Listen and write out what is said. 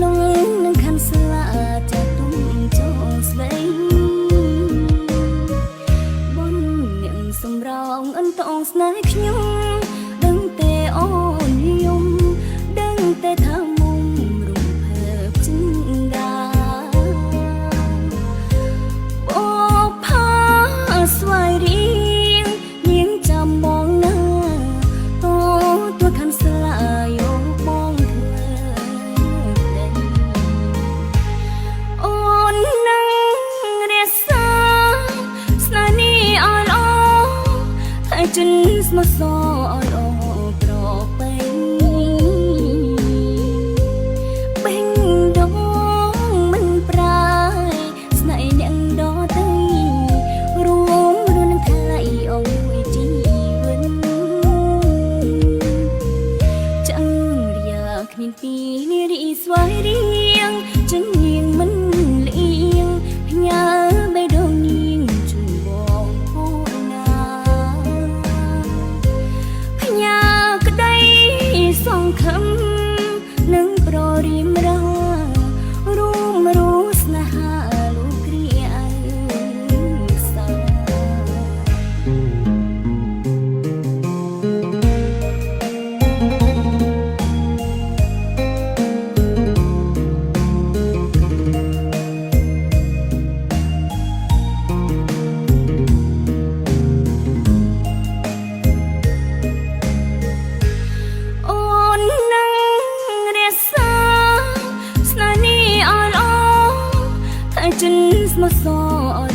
លងនឹងខាន់ស្លាចាទុំចោស្ដីបុនអ្នកសម្រងអន្តងស្នេហ៍ខ្ញុំដឹងទេអូនយំដឹងទេថាមុំរូបភើបចិន្តាអូផាស្វាយរៀងនាងចាំបងណាតោទួខាន់ស្លាយោបងធ្វើតែអូននឹងរក្សាស្នេហ៍នេះឲ្យល្អតែចិនស្មោះសរឲ្យល្អប្របីបេងដងមិនប្រាយស្នេហ៍អ្នកដទៃរួមនឹងថ្លៃអងមួយជីវិតចាំរាគ្មានពីនារីស្វាយរៀងចិននាងមិនលៀងផ្ញើបេះដូងនាងជូនបងអូនណាផ្ញើក្តីសង្ឃឹមនឹងប្ររៀមរារួមរੂស្នេហាលោកគ្រាសា អូននឹងរក្សាស្នេហ៍នេះឲ្យល្អតែចិនស្មោះសរ